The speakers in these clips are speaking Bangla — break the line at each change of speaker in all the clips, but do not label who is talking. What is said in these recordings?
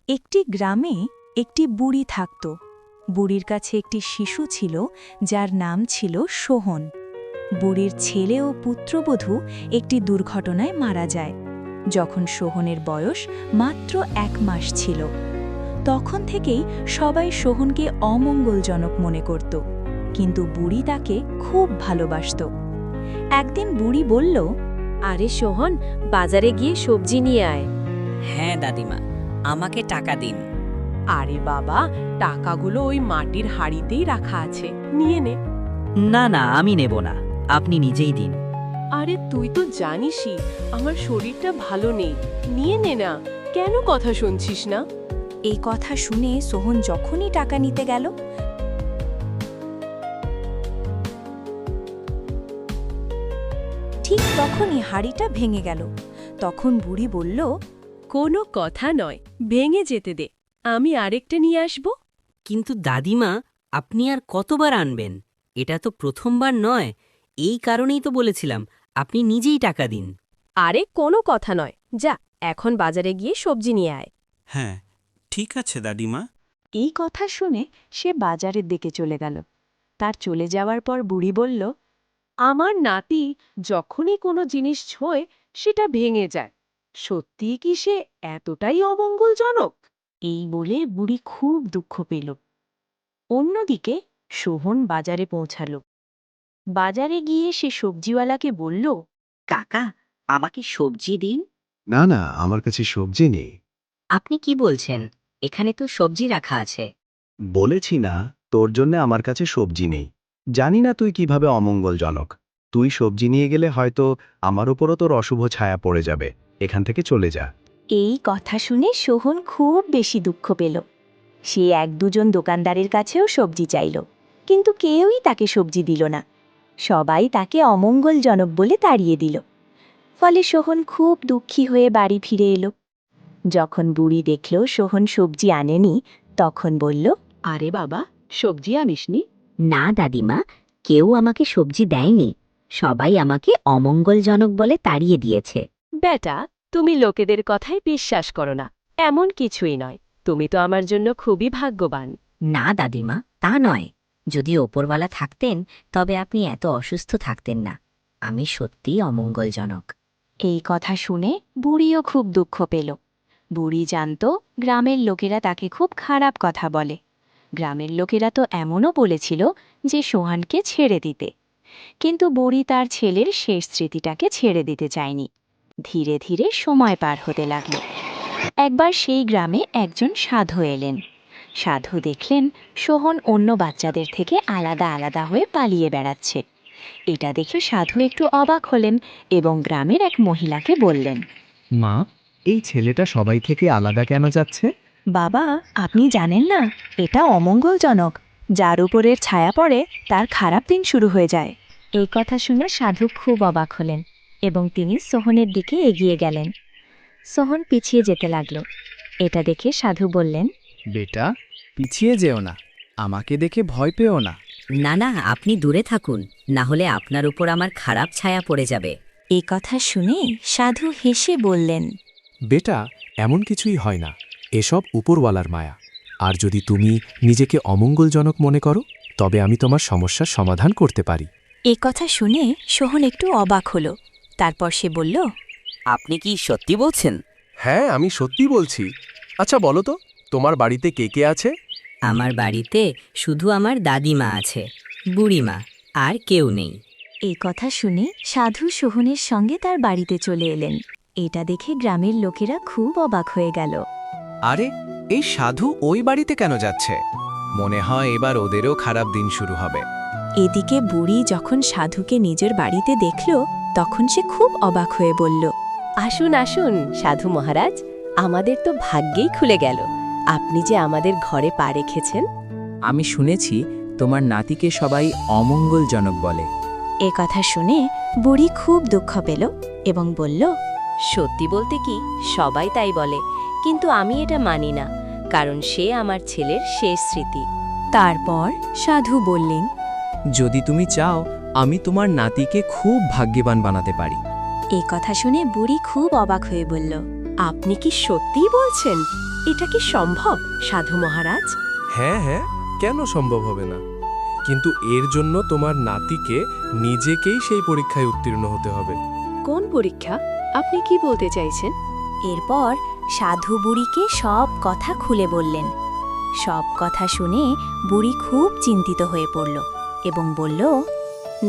একটি গ্রামে একটি বুড়ি থাকত। বুড়ির কাছে একটি শিশু ছিল যার নাম ছিল সোহন। বুড়ির ছেলে ও পুত্রবধূ একটি দুর্ঘটনায় মারা যায় যখন সোহনের বয়স মাত্র 1 মাস ছিল। তখন থেকেই সবাই সোহনকে অমঙ্গলজনক মনে করত, কিন্তু বুড়ি তাকে খুব ভালোবাসত। একদিন বুড়ি বলল,
আরে সোহন, বাজারে গিয়ে সবজি নিয়ে আয়।
হ্যাঁ দাদিমা, আমাকে টাকা দিন।
আরে বাবা, টাকাগুলো ওই মাটির হাড়িতেই রাখা আছে, নিয়ে নে।
না না, আমি নেব না, আপনি নিজেই দিন।
আরে তুই তো জানিসই আমার শরীরটা ভালো নেই, নিয়ে নে না, কেন কথা শুনছিস না?
এই কথা শুনে সোহন যখনই টাকা নিতে গেল, ঠিক তখনই হাড়িটা ভেঙে গেল। তখন বুড়ি বলল,
কোনো কথা নয়, ভেঙে যেতে দে, আমি আরেকটা নিয়ে আসব।
কিন্তু দাদিমা, আপনি আর কতবার আনবেন? এটা তো প্রথমবার নয়, এই কারণেই তো বলেছিলাম আপনি নিজেই টাকা দিন।
আরে কোনো কথা নয়, যা এখন বাজারে গিয়ে সবজি নিয়ে আয়।
হ্যাঁ, ঠিক আছে দাদিমা।
এই কথা শুনে সে বাজারের দিকে চলে গেল। তার চলে যাওয়ার পর বুড়ি বলল,
আমার নাতি যখনই কোনো জিনিস ছোঁয় সেটা ভেঙে যায়, সত্যিই কি সে এতটাই অমঙ্গলজনক?
এই বলে বুড়ি খুব দুঃখ পেল। অন্যদিকে সোহন বাজারে পৌঁছাল। বাজারে গিয়ে সে সবজিওয়ালাকে বলল,
কাকা, আমাকে সবজি দিন।
না না, আমার কাছে সবজি নেই।
আপনি কি বলছেন? এখানে তো সবজি রাখা আছে।
বলেছি না, তোর জন্য আমার কাছে সবজি নেই। জানি না তুই কিভাবে অমঙ্গলজনক। তুই সবজি নিয়ে গেলে হয়তো আমার উপরও তোর অশুভ ছায়া পড়ে যাবে। এখান থেকে চলে যা।
এই কথা শুনে সোহন খুব বেশি দুঃখ পেল। সে 1-2 দোকানদারের কাছেও সবজি চাইল, কিন্তু কেউই তাকে সবজি দিল না। সবাই তাকে অমঙ্গলজনক বলে তাড়িয়ে দিল। ফলে সোহন খুব দুঃখী হয়ে বাড়ি ফিরে এলো। যখন বুড়ি দেখল সোহন সবজি আনেনি, তখন বলল,
আরে বাবা, সবজি আনিসনি?
না দাদিমা, কেউ আমাকে সবজি দেয়নি। সবাই আমাকে অমঙ্গলজনক বলে তাড়িয়ে দিয়েছে।
বেটা, তুমি লোকেদের কথাই বিশ্বাস করো না, এমন কিছুই নয়। তুমি তো আমার জন্য খুবই ভাগ্যবান।
না দাদিমা, তা নয়। যদি ওপরওয়ালা থাকতেন তবে আপনি এত অসুস্থ থাকতেন না। আমি সত্যিই অমঙ্গলজনক।
এই কথা শুনে বুড়িও খুব দুঃখ পেল। বুড়ি জানত গ্রামের লোকেরা তাকে খুব খারাপ কথা বলে। গ্রামের লোকেরা তো এমনও বলেছিল যে সোহানকে ছেড়ে দিতে, কিন্তু বুড়ি তার ছেলের শেষ স্মৃতিটাকে ছেড়ে দিতে চায়নি। ধীরে ধীরে সময় পার হতে লাগলো। একবার সেই গ্রামে একজন সাধু এলেন। সাধু দেখলেন সোহন অন্য বাচ্চাদের থেকে আলাদা আলাদা হয়ে পালিয়ে বেড়াচ্ছে। এটা দেখে সাধু একটু অবাক হলেন এবং গ্রামের এক মহিলাকে বললেন,
মা, এই ছেলেটা সবাই থেকে আলাদা কেন যাচ্ছে?
বাবা, আপনি জানেন না, এটা অমঙ্গলজনক। যার উপরের ছায়া পড়ে তার খারাপ দিন শুরু হয়ে যায়। এই কথা শুনে সাধু খুব অবাক হলেন এবং তিনি সোহনের দিকে এগিয়ে গেলেন। সোহন পিছিয়ে যেতে লাগলো। এটা দেখে সাধু বললেন,
বেটা, পিছিয়ে যেও না, আমাকে দেখে ভয় পেও না।
না না, আপনি দূরে থাকুন, না হলে আপনার উপর আমার খারাপ ছায়া পড়ে যাবে।
এই কথা শুনে সাধু হেসে বললেন,
বেটা, এমন কিছুই হয় না, এসব উপরওয়ালার মায়া। আর যদি তুমি নিজেকে অমঙ্গলজনক মনে করো, তবে আমি তোমার সমস্যার সমাধান করতে পারি।
এই কথা শুনে সোহন একটু অবাক হলো। তারপর সে বলল,
আপনি কি সত্যি বলছেন?
হ্যাঁ, আমি সত্যি বলছি। আচ্ছা বলো তো, তোমার বাড়িতে কে কে আছে?
আমার বাড়িতে শুধু আমার দাদিমা আছে, বুড়িমা, আর কেউ নেই।
এই কথা শুনে সাধু সোহনের সঙ্গে তার বাড়িতে চলে এলেন। এটা দেখে গ্রামের লোকেরা খুব অবাক হয়ে গেল।
আরে, এই সাধু ওই বাড়িতে কেন যাচ্ছে? মনে হয় এবার ওদেরও খারাপ দিন শুরু হবে।
এদিকে বুড়ি যখন সাধুকে নিজের বাড়িতে দেখল, তখন সে খুব অবাক হয়ে বলল,
আসুন আসুন সাধু মহারাজ, আমাদের তো ভাগ্যেই খুলে গেল। আপনি যে আমাদের ঘরে পা রেখেছেন।
আমি শুনেছি তোমার নাতিকে সবাই অমঙ্গলজনক বলে।
এ কথা শুনে বুড়ি খুব দুঃখ পেল এবং বলল,
সত্যি বলতে কি, সবাই তাই বলে, কিন্তু আমি এটা মানি না, কারণ সে আমার ছেলের শেষ স্মৃতি।
তারপর সাধু বললেন,
যদি তুমি চাও, আমি তোমার নাতিকে খুব ভাগ্যবান বানাতে পারি।
এই কথা শুনে বুড়ি খুব অবাক হয়ে বলল,
আপনি কি সত্যিই বলছেন? এটা কি সম্ভব সাধু মহারাজ?
হ্যাঁ হ্যাঁ, কেন সম্ভব হবে না? কিন্তু এর জন্য তোমার নাতিকে নিজেকেই সেই পরীক্ষায় উত্তীর্ণ হতে হবে।
কোন পরীক্ষা? আপনি কি বলতে চাইছেন?
এরপর সাধু বুড়িকে সব কথা খুলে বললেন। সব কথা শুনে বুড়ি খুব চিন্তিত হয়ে পড়ল এবং বলল,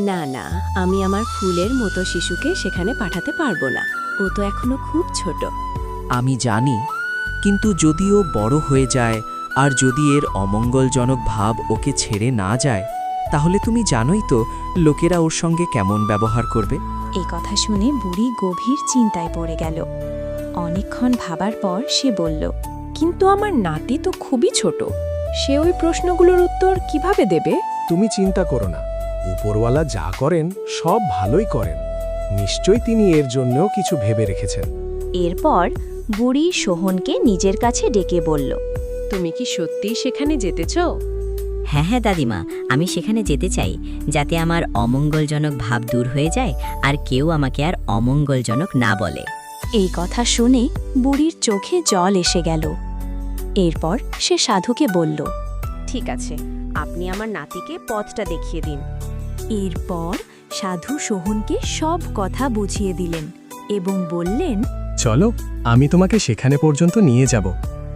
না না, আমি আমার ফুলের মতো শিশুকে সেখানে পাঠাতে পারবো না। ও তো এখনো খুব ছোট।
আমি জানি, কিন্তু যদি ও বড় হয়ে যায় আর যদি এর অমঙ্গলজনক ভাব ওকে ছেড়ে না যায়, তাহলে তুমি জানোই তো লোকেরা ওর সঙ্গে কেমন ব্যবহার করবে।
এই কথা শুনে বুড়ি গভীর চিন্তায় পড়ে গেল। অনেকক্ষণ ভাবার পর সে বলল,
কিন্তু আমার নাতি তো খুবই ছোট, সে ওই প্রশ্নগুলোর উত্তর কিভাবে দেবে?
তুমি চিন্তা করো না, উপরওয়ালা যা করেন সব ভালোই করেন। নিশ্চয়ই তিনি এর জন্যও কিছু ভেবে রেখেছেন।
এরপর বুড়ি সোহনকে নিজের কাছে ডেকে বলল,
তুমি কি সত্যিই সেখানে যেতে চাও?
হ্যাঁ হ্যাঁ দাদিমা, আমি সেখানে যেতে চাই, যাতে আমার অমঙ্গলজনক ভাব দূর হয়ে যায় আর কেউ আমাকে আর অমঙ্গলজনক না বলে।
এই কথা শুনে বুড়ির চোখে জল এসে গেল। এরপর সে সাধুকে বলল,
ঠিক আছে, আপনি আমার নাতিকে পথটা দেখিয়ে দিন।
এরপর সাধু সোহনকে সব কথা বুঝিয়ে দিলেন এবং বললেন,
চলো, আমি তোমাকে সেখানে পর্যন্ত নিয়ে যাব,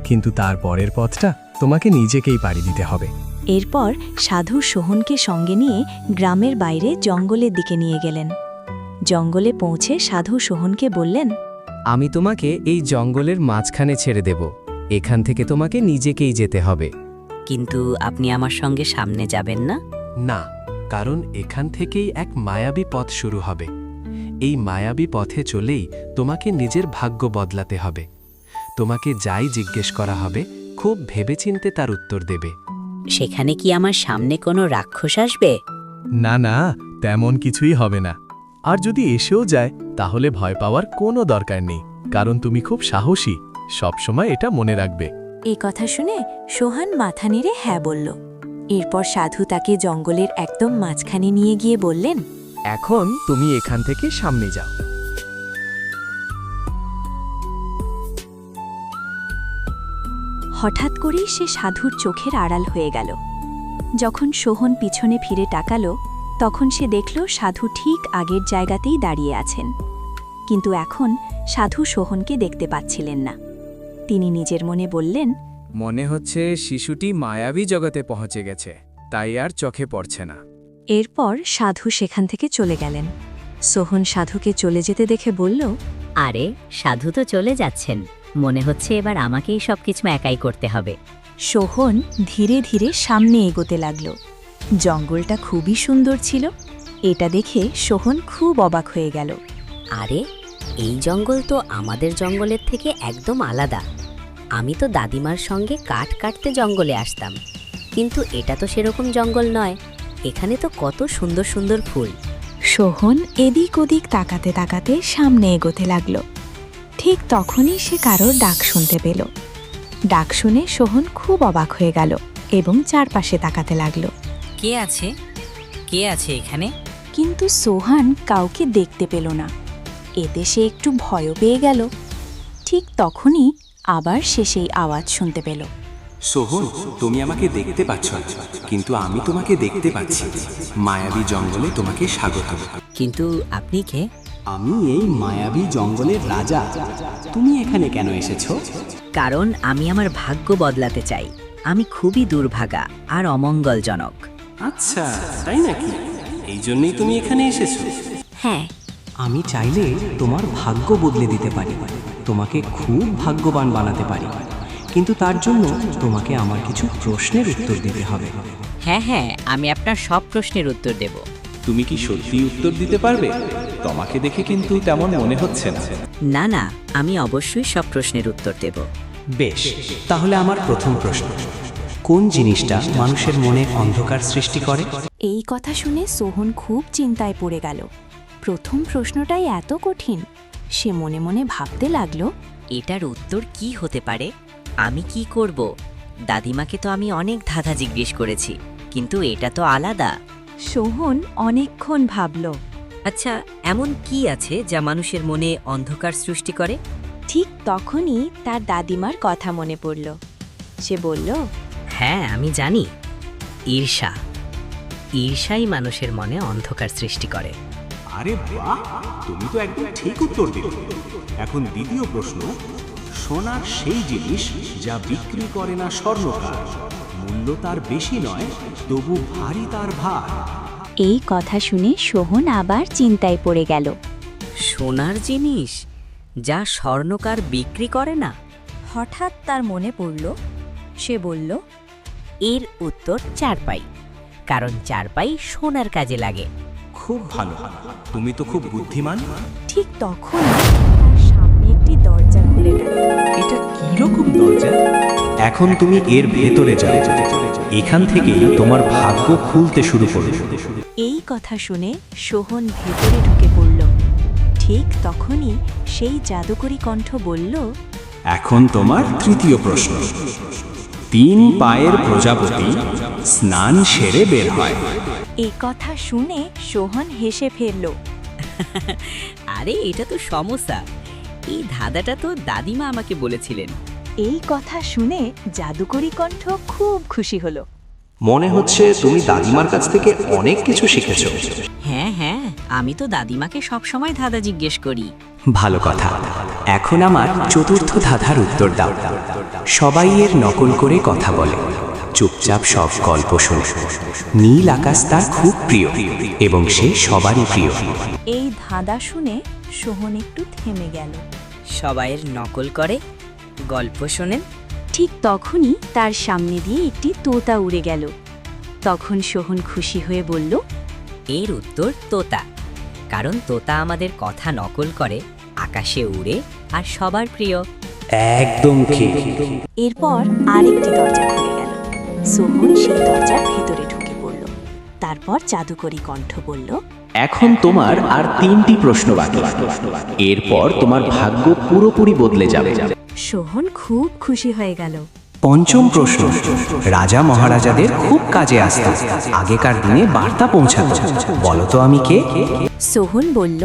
কিন্তু তার পরের পথটা তোমাকে নিজেকেই পাড়ি দিতে হবে।
এরপর সাধু সোহনকে সঙ্গে নিয়ে গ্রামের বাইরে জঙ্গলের দিকে নিয়ে গেলেন। জঙ্গলে পৌঁছে সাধু সোহনকে বললেন,
আমি তোমাকে এই জঙ্গলের মাঝখানে ছেড়ে দেব। এখান থেকে তোমাকে নিজেকেই যেতে হবে।
কিন্তু আপনি আমার সঙ্গে সামনে যাবেন না?
না, কারণ এখান থেকেই এক মায়াবী পথ শুরু হবে। এই মায়াবী পথে চলেই তোমাকে নিজের ভাগ্য বদলাতে হবে। তোমাকে যাই জিজ্ঞেস করা হবে, খুব ভেবেচিন্তে তার উত্তর দেবে।
সেখানে কি আমার সামনে কোনো রাক্ষস আসবে?
না না, তেমন কিছুই হবে না। আর যদি এসেও যায়, তাহলে ভয় পাওয়ার কোনো দরকার নেই, কারণ তুমি খুব সাহসী। সবসময় এটা মনে রাখবে।
এই কথা শুনে সোহান মাথা নেড়ে হ্যাঁ বলল। এরপর সাধু তাকে জঙ্গলের একদম মাঝখানে নিয়ে গিয়ে বললেন,
এখন তুমি এখান থেকে সামনে যাও।
হঠাৎ করেই সে সাধুর চোখের আড়াল হয়ে গেল। যখন সোহন পিছনে ফিরে তাকালো, তখন সে দেখল সাধু ঠিক আগের জায়গাতেই দাঁড়িয়ে আছেন। কিন্তু এখন সাধু সোহনকে দেখতে পাচ্ছিলেন না। তিনি নিজের মনে বললেন,
মনে হচ্ছে শিশুটি মায়াবী জগতে পৌঁছে গেছে, তাই আর চোখে পড়ছে না।
এরপর সাধু সেখান থেকে চলে গেলেন। সোহন সাধুকে চলে যেতে দেখে বলল,
আরে, সাধু তো চলে যাচ্ছেন, মনে হচ্ছে এবার আমাকেই সবকিছু একাই করতে হবে।
সোহন ধীরে ধীরে সামনে এগোতে লাগল। জঙ্গলটা খুবই সুন্দর ছিল। এটা দেখে সোহন খুব অবাক হয়ে গেল।
আরে, এই জঙ্গল তো আমাদের জঙ্গলের থেকে একদম আলাদা। আমি তো দাদিমার সঙ্গে কাঠ কাটতে জঙ্গলে আসতাম, কিন্তু এটা তো সেরকম জঙ্গল নয়। এখানে তো কত সুন্দর সুন্দর ফুল।
সোহন এদিক ওদিক তাকাতে তাকাতে সামনে এগোতে লাগল। ঠিক তখনই সে কারোর ডাক শুনতে পেল। ডাক শুনে সোহন খুব অবাক হয়ে গেল এবং চারপাশে তাকাতে লাগল।
কে আছে? কে আছে এখানে?
কিন্তু সোহান কাউকে দেখতে পেল না। এতে সে একটু ভয়ও পেয়ে গেল। ঠিক তখনই আবার সে সেই আওয়াজ শুনতে পেল।
সোহন, তুমি আমাকে দেখতে পাচ্ছ না, কিন্তু আমি তোমাকে দেখতে পাচ্ছি। মায়াবী জঙ্গলে তোমাকে স্বাগত।
কিন্তু আপনি কে?
আমি এই মায়াবী জঙ্গলের রাজা। তুমি এখানে কেন এসেছো?
কারণ আমি আমার ভাগ্য বদলাতে চাই। আমি খুবই দুর্ভাগা আর অমঙ্গলজনক।
আচ্ছা, তাই নাকি? এই জন্যই তুমি এখানে এসেছো?
হ্যাঁ,
আমি চাইলে তোমার ভাগ্য বদলে দিতে পারি, তোমাকে খুব ভাগ্যবান বানাতে পারি, কিন্তু তার জন্য তোমাকে আমার কিছু প্রশ্নের উত্তর দিতে হবে।
হ্যাঁ হ্যাঁ, আমি আপনার সব প্রশ্নের উত্তর দেব।
তুমি কি সত্যি উত্তর দিতে পারবে? তোমাকে দেখে কিন্তু তেমন মনে হচ্ছে না।
না না, আমি অবশ্যই সব প্রশ্নের উত্তর দেব।
বেশ, তাহলে আমার প্রথম প্রশ্ন, কোন জিনিসটা মানুষের মনে অন্ধকার সৃষ্টি করে?
এই কথা শুনে সোহন খুব চিন্তায় পড়ে গেল। প্রথম প্রশ্নটাই এত কঠিন। সে মনে মনে ভাবতে লাগল,
এটার উত্তর কি হতে পারে? আমি কি করব? দাদিমাকে তো আমি অনেক ধাঁধা জিজ্ঞেস করেছি, কিন্তু এটা তো আলাদা।
সোহন অনেকক্ষণ ভাবল।
আচ্ছা, এমন কি আছে যা মানুষের মনে অন্ধকার সৃষ্টি করে?
ঠিক তখনই তার দাদিমার কথা মনে পড়ল। সে বলল,
হ্যাঁ, আমি জানি। ঈর্ষা ঈর্ষাই মানুষের মনে অন্ধকার সৃষ্টি করে।
আরে বাহ, তুমি তো একদম ঠিক উত্তর দিলে। এখন দ্বিতীয় প্রশ্ন, সোনার সেই জিনিস যা বিক্রি করে না স্বর্ণকার, মূল্য তার বেশি নয়, তবু ভারী তার ভার।
এই কথা শুনে সোহন আবার চিন্তায় পড়ে গেল।
সোনার জিনিস যা স্বর্ণকার বিক্রি করে না?
হঠাৎ তার মনে পড়ল। সে বলল,
এর উত্তর চারপাই, কারণ চারপাই সোনার কাজে লাগে।
খুব ভালো, তুমি তো খুব বুদ্ধিমান।
ঠিক তখন তার সামনে একটি দরজা খুলে গেল।
এটা কিরকম দরজা? এখন তুমি এর ভেতরে যাও, এখান থেকেই তোমার ভাগ্য খুলতে শুরু করবে।
এই কথা শুনে সোহন ভেতরে ঢুকে পড়ল। ঠিক তখনই সেই জাদুকরী কণ্ঠ বলল,
এখন তোমার তৃতীয় প্রশ্ন। 3 পায়ের প্রজাপতি স্নান সেরে বের হয়।
এই কথা শুনে সোহন হেসে ফেলল।
আরে এটা তো সমস্যা। এই ধাঁধাটা তো দাদিমা আমাকে বলেছিলেন।
এই কথা শুনে জাদুকরী কণ্ঠ খুব খুশি হলো।
মনে হচ্ছে তুমি দাদিমার কাছ থেকে অনেক কিছু শিখেছো।
হ্যাঁ হ্যাঁ, আমি তো দাদিমাকে সবসময় ধাঁধা জিজ্ঞেস করি।
ভালো কথা। এখন আমার চতুর্থ ধাঁধার উত্তর দাও। সবাই এর নকল করে কথা বলে, চুপচাপ সব গল্প শোনে। নীল আকাশ তার খুব প্রিয় এবং সে সবারই প্রিয়।
এই ধাঁধা শুনে সোহন একটু থেমে গেল।
সবাইয়ের নকল করে, গল্প শোনেন।
ঠিক তখনই তার সামনে দিয়ে একটি তোতা উড়ে গেল। তখন সোহন খুশি হয়ে বলল,
এর উত্তর তোতা, কারণ তোতা আমাদের কথা নকল করে, আকাশে উড়ে আর সবার প্রিয়।
একদম ঠিক।
এরপর আরেকটি দরজা খুলে গেল। সোহন সেই দরজার ভেতরে ঢুকে পড়ল। তারপর জাদুকরী কণ্ঠ বলল,
এখন তোমার আর 3টি প্রশ্ন বাকি। এরপর তোমার ভাগ্য পুরোপুরি বদলে যাবে।
সোহন খুব খুশি হয়ে গেল।
পঞ্চম প্রশ্ন, রাজা মহারাজাদের খুব কাজে আসত, আগেকার দিনে বার্তা পৌঁছাতো। বলো তো আমি কে?
সোহন বলল,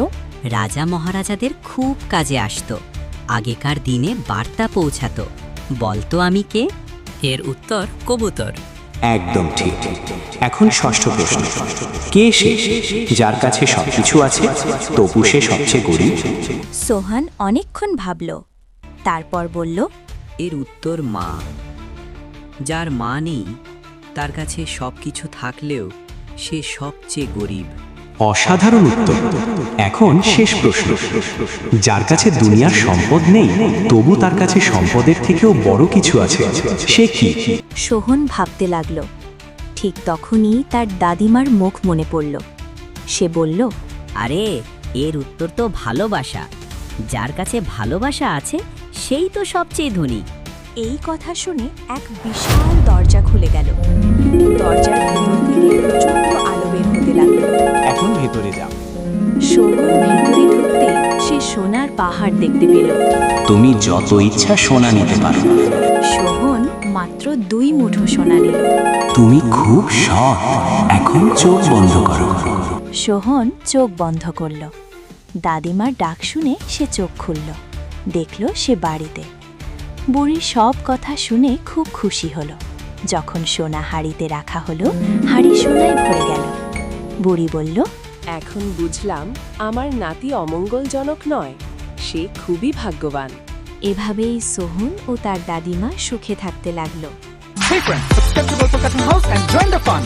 রাজা মহারাজাদের খুব কাজে আসতো, আগেকার দিনে বার্তা পৌঁছাতো। বলতো আমি কে? এর উত্তর কবুতর।
একদম ঠিক। এখন ষষ্ঠ প্রশ্ন, কে সে যার কাছে সবকিছু আছে তবু সে সবচেয়ে গরিব?
সোহন অনেকক্ষণ ভাবল। তারপর বলল,
এর উত্তর মা। যার মা নেই, তার কাছে সবকিছু থাকলেও সে সবচেয়ে গরিব।
অসাধারণ উত্তর। এখন শেষ প্রশ্ন, যার কাছে দুনিয়ার সম্পদ নেই তবু তার কাছে সম্পদের থেকেও বড় কিছু আছে, সে কি?
সোহন ভাবতে লাগল। ঠিক তখনই তার দাদিমার মুখ মনে পড়ল। সে বলল,
আরে এর উত্তর তো ভালোবাসা। যার কাছে ভালোবাসা আছে সেই তো সবচেয়ে ধনী।
এই কথা শুনে এক বিশাল দরজা খুলে গেল। দরজার ভেতর থেকে প্রচন্ড আলো বের হতে লাগল।
এখন ভেতরে যাও।
সোহন ভেতরে ঢুকতে সে সোনার পাহাড় দেখতে পেল।
তুমি যত ইচ্ছা সোনা নিতে পারো।
সোহন মাত্র 2 মুঠো সোনা নিল।
তুমি খুব সৎ, এখন চোখ বন্ধ করো।
সোহন চোখ বন্ধ করল। দাদিমার ডাক শুনে সে চোখ খুলল। দেখল সে বাড়িতে। বুড়ির সব কথা শুনে খুব খুশি হলো। যখন সোনা হাঁড়িতে রাখা হলো, হাঁড়ি সোনায় ভরে গেল। বুড়ি বলল,
এখন বুঝলাম আমার নাতি অমঙ্গলজনক নয়, সে খুবই ভাগ্যবান।
এভাবেই সোহন ও তার দাদিমা সুখে থাকতে লাগলো।
Hey friends, subscribe to Gopal Cartoon House and join the fun.